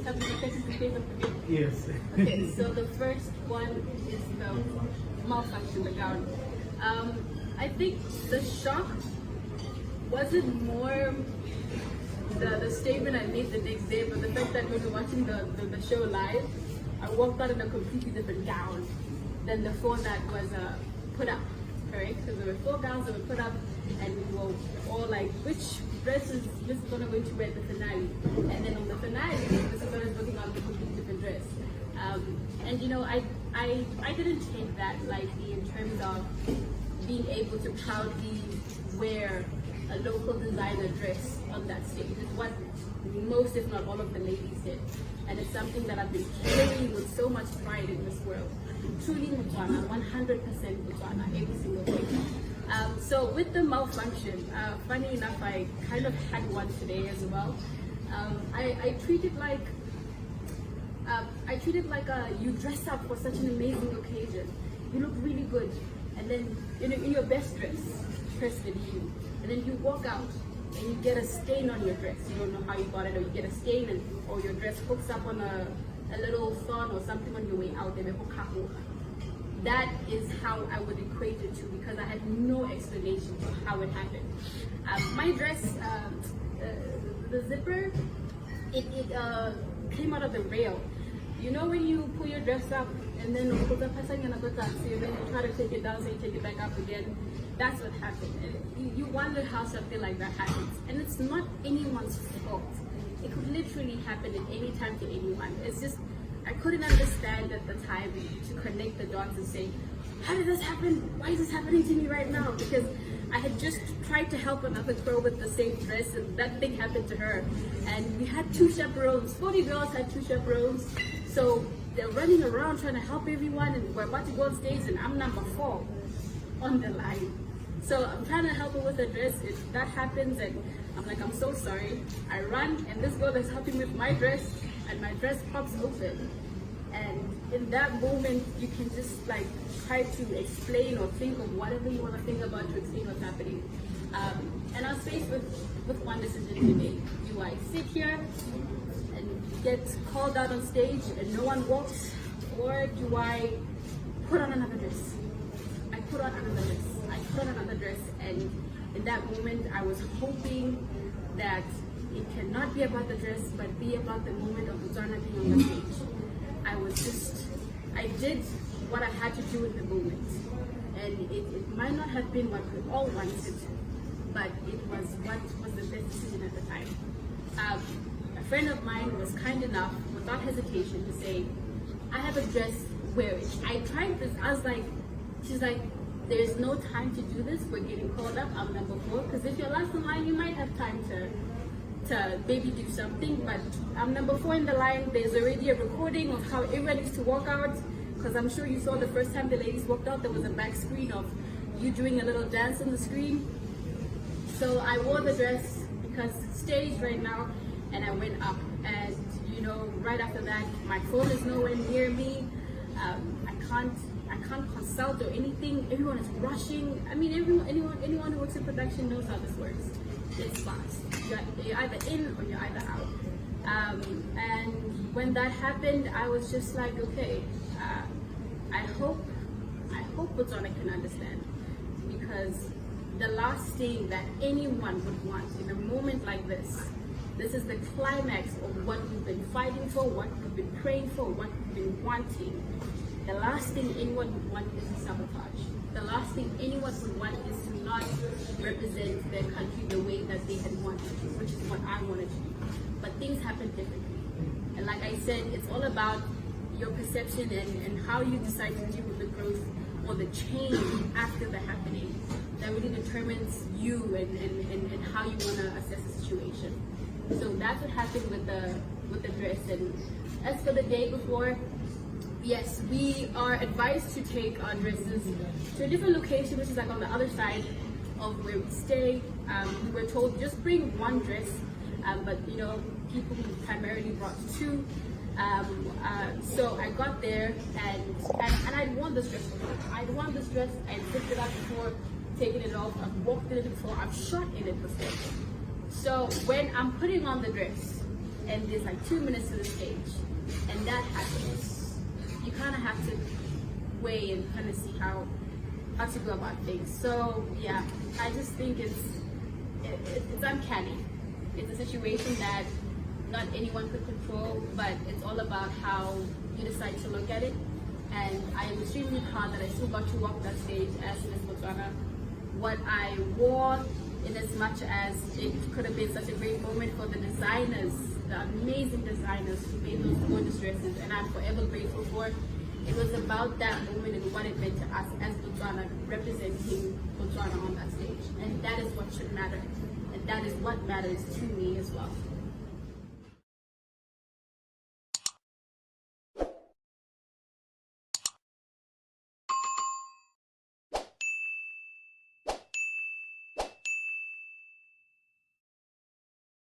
tell me the questions in favor for me? Yes. Okay, so the first one is the malfunction, the gown. I think the shock wasn't more the statement I made the next day, but the fact that when we were watching the show live, I walked out in a completely different gown than the four that was put up, correct? Because there were 4 gowns that were put up, and we were all like, which dress is Miss Gonna going to wear at the finale? And then on the finale, Miss Gonna is looking on a completely different dress. And you know, I didn't take that lightly in terms of being able to proudly wear a local designer dress on that stage. It's what most, if not all, of the ladies did. And it's something that I've been carrying with so much pride in this world. Truly BOTSWANA, 100% BOTSWANA, every single day. So with the malfunction, funny enough, I kind of had one today as well. I treat it like you dress up for such an amazing occasion. You look really good, and then in your best dress, trusted you, and then you walk out and you get a stain on your dress. You don't know how you got it, or you get a stain, or your dress hooks up on a little thorn or something on your way out. That is how I would equate it to, because I had no explanation for how it happened. My dress, the zipper, it came out of the rail. You know when you pull your dress up and then you try to take it down, so you take it back up again. That's what happened. And you wonder how something like that happens. And it's not anyone's fault. It could literally happen at any time to anyone. It's just, I couldn't understand at the time to connect the dots and say, how did this happen? Why is this happening to me right now? Because I had just tried to help another girl with the same dress, and that thing happened to her. And we had 2 chaperones. 40 girls had 2 chaperones. So they're running around trying to help everyone, and we're about to go on stage, and I'm number 4 on the line. So I'm trying to help her with the dress. That happens, and I'm like, I'm so sorry. I run, and this girl is helping with my dress, and my dress pops open. And in that moment, you can just like try to explain or think of whatever you want to think about to explain what's happening. And I was faced with one decision today. Do I sit here and get called out on stage and no one walks, or do I put on another dress? I put on another dress, and in that moment, I was hoping that it cannot be about the dress, but be about the moment of BOTSWANA being on the stage. I did what I had to do in the moment, and it might not have been what we all wanted, but it was what was the best decision at the time. A friend of mine was kind enough, without hesitation, to say, I have a dress, wear it. I tried this, I was like, she's like, there's no time to do this, we're getting called up, I'm number 4, because if you're last in line, you might have time to maybe do something, but I'm number 4 in the line. There's already a recording of how everyone needs to walk out, because I'm sure you saw the first time the ladies walked out, there was a back screen of you doing a little dance on the screen. So I wore the dress because it's staged right now, and I went up, and you know, right after that, my phone is nowhere near me. I can't consult or anything. Everyone is rushing. I mean, anyone who works in production knows how this works. It's fast. You're either in or you're either out. And when that happened, I was just like, okay, I hope BOTSWANA can understand, because the last thing that anyone would want in a moment like this is the climax of what we've been fighting for, what we've been praying for, what we've been wanting. The last thing anyone would want is a sabotage. The last thing anyone would want is to not represent their country the way that they had wanted to, which is what I wanted to do. But things happen differently. And like I said, it's all about your perception and how you decide to deal with the growth or the change after the happening. That really determines you and how you want to assess the situation. So that's what happened with the dress. And as for the day before, yes, we are advised to take our dresses to a different location, which is like on the other side of where we stay. We were told just bring 1 dress, but you know, people primarily brought 2. So I got there and I'd worn this dress before. I'd worn this dress and picked it up before, taken it off. I've walked in it before. I've shot in it before. So when I'm putting on the dress, and there's like 2 minutes to the stage, and that happens. You kind of have to weigh and kind of see how to go about things. So yeah, I just think it's uncanny. It's a situation that not anyone could control, but it's all about how you decide to look at it. And I am extremely proud that I still got to walk that stage as Miss Botswana. What I wore, in as much as it could have been such a great moment for the designers, the amazing designers who made those gorgeous dresses, and I'm forever grateful for it. It was about that moment and what it meant to us as Botswana, representing Botswana on that stage. And that is what should matter. And that is what matters to me as well.